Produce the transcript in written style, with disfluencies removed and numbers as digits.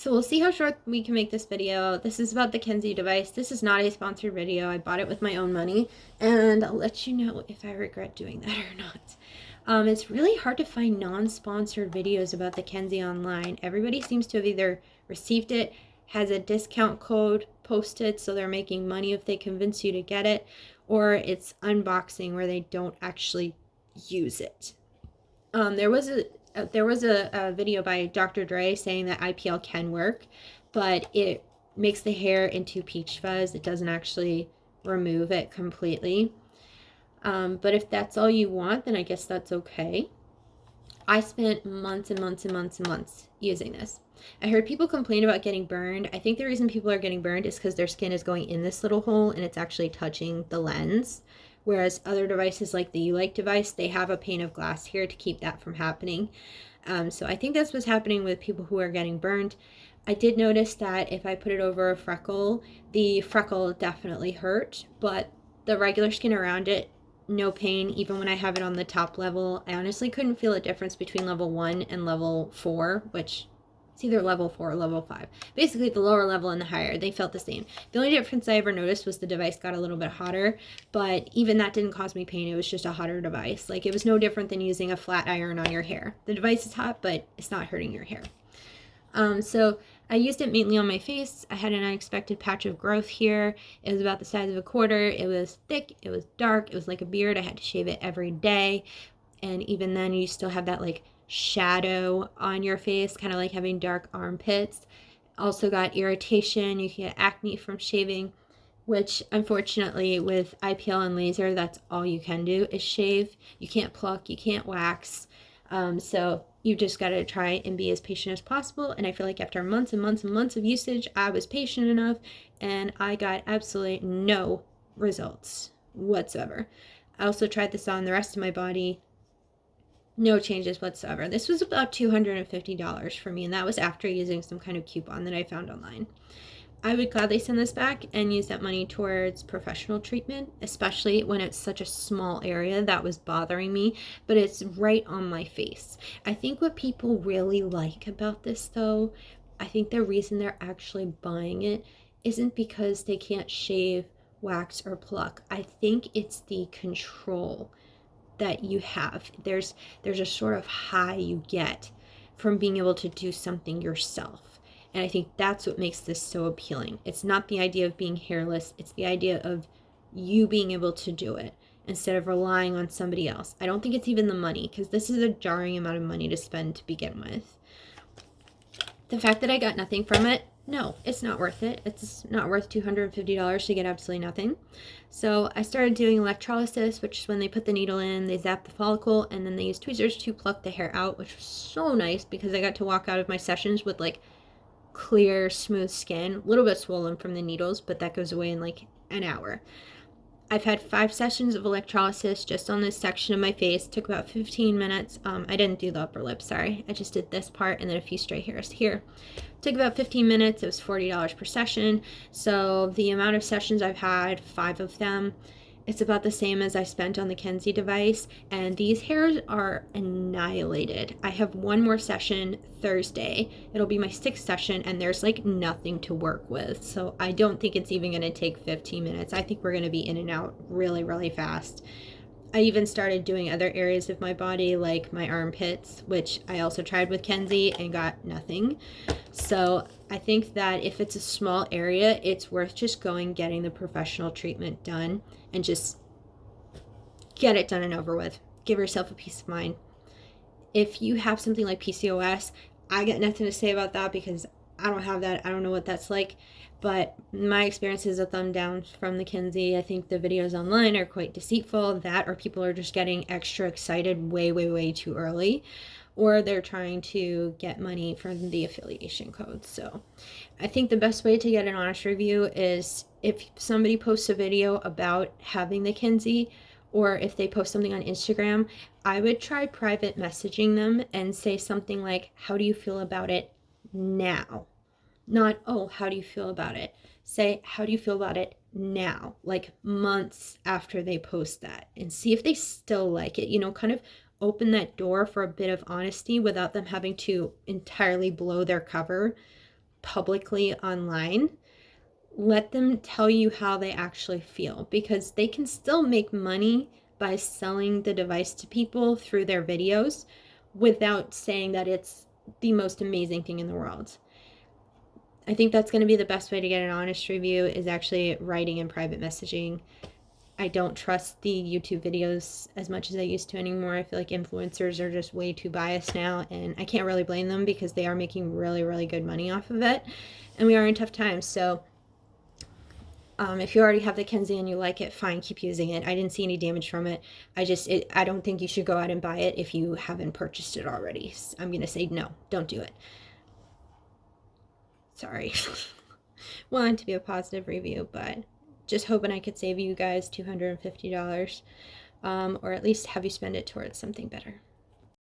So we'll see how short we can make this video. This is about the Kenzzi device. This is not a sponsored video. I bought it with my own money, and I'll let you know if I regret doing that or not. It's really hard to find non-sponsored videos about the Kenzzi online. Everybody seems to have either received it, has a discount code posted, so they're making money if they convince you to get it, or it's unboxing where they don't actually use it. There was a video by Dr. Dre saying that IPL can work, but it makes the hair into peach fuzz. It doesn't actually remove it completely. But if that's all you want, then I guess that's okay. I spent months and months and months and months using this. I heard people complain about getting burned. I think the reason people are getting burned is because their skin is going in this little hole and it's actually touching the lens. Whereas other devices like the YouLike device, they have a pane of glass here to keep that from happening. So I think that's what's happening with people who are getting burned. I did notice that if I put it over a freckle, the freckle definitely hurt, but the regular skin around it, no pain. Even when I have it on the top level, I honestly couldn't feel a difference between level 1 and level 4, which it's either level 4 or level 5. Basically, the lower level and the higher, they felt the same. The only difference I ever noticed was the device got a little bit hotter, but even that didn't cause me pain. It was just a hotter device. Like, it was no different than using a flat iron on your hair. The device is hot, but it's not hurting your hair. So I used it mainly on my face. I had an unexpected patch of growth here. It was about the size of a quarter. It was thick. It was dark. It was like a beard. I had to shave it every day. And even then, you still have that like shadow on your face, kind of like having dark armpits. Also got irritation. You can get acne from shaving, which unfortunately with IPL and laser, that's all you can do is shave. You can't pluck. You can't wax. So you just got to try and be as patient as possible. And I feel like after months and months and months of usage, I was patient enough and I got absolutely no results whatsoever. I also tried this on the rest of my body. No changes whatsoever. This was about $250 for me, and that was after using some kind of coupon that I found online. I would gladly send this back and use that money towards professional treatment, especially when it's such a small area that was bothering me, but it's right on my face. I think what people really like about this, though, I think the reason they're actually buying it isn't because they can't shave, wax, or pluck. I think it's the control that you have. There's a sort of high you get from being able to do something yourself. And I think that's what makes this so appealing. It's not the idea of being hairless. It's the idea of you being able to do it instead of relying on somebody else. I don't think it's even the money, because this is a jarring amount of money to spend to begin with. The fact that I got nothing from it, no, it's not worth it. It's not worth $250 to get absolutely nothing. So I started doing electrolysis, which is when they put the needle in, they zap the follicle, and then they use tweezers to pluck the hair out, which was so nice because I got to walk out of my sessions with like clear, smooth skin, a little bit swollen from the needles, but that goes away in like an hour. I've had 5 sessions of electrolysis just on this section of my face. It took about 15 minutes. I didn't do the upper lip, sorry. I just did this part and then a few stray hairs here. It took about 15 minutes. It was $40 per session. So the amount of sessions I've had, 5 of them, it's about the same as I spent on the Kenzzi device, and these hairs are annihilated. I have one more session Thursday. It'll be my 6th session, and there's like nothing to work with. So I don't think it's even going to take 15 minutes. I think we're going to be in and out really, really fast. I even started doing other areas of my body, like my armpits, which I also tried with Kenzzi and got nothing. So I think that if it's a small area, it's worth just going, getting the professional treatment done, and just get it done and over with. Give yourself a peace of mind. If you have something like PCOS, I got nothing to say about that because I don't have that. I don't know what that's like. But my experience is a thumb down from the Kenzzi. I think the videos online are quite deceitful. That, or people are just getting extra excited way, way, way too early. Or they're trying to get money from the affiliation code. So I think the best way to get an honest review is if somebody posts a video about having the Kenzzi, or if they post something on Instagram, I would try private messaging them and say something like, how do you feel about it now? Not, oh, how do you feel about it? Say, how do you feel about it now? Like months after they post that, and see if they still like it. You know, kind of open that door for a bit of honesty without them having to entirely blow their cover. publicly online, let them tell you how they actually feel, because they can still make money by selling the device to people through their videos without saying that it's the most amazing thing in the world. I think that's going to be the best way to get an honest review, is actually writing in private messaging. I don't trust the YouTube videos as much as I used to anymore. I feel like influencers are just way too biased now, and I can't really blame them because they are making really, really good money off of it, and we are in tough times. So if you already have the Kenzzi and you like it, fine, keep using it. I didn't see any damage from it. I don't think you should go out and buy it if you haven't purchased it already. I'm going to say no, don't do it. Sorry. Wanted to be a positive review, but just hoping I could save you guys $250, or at least have you spend it towards something better.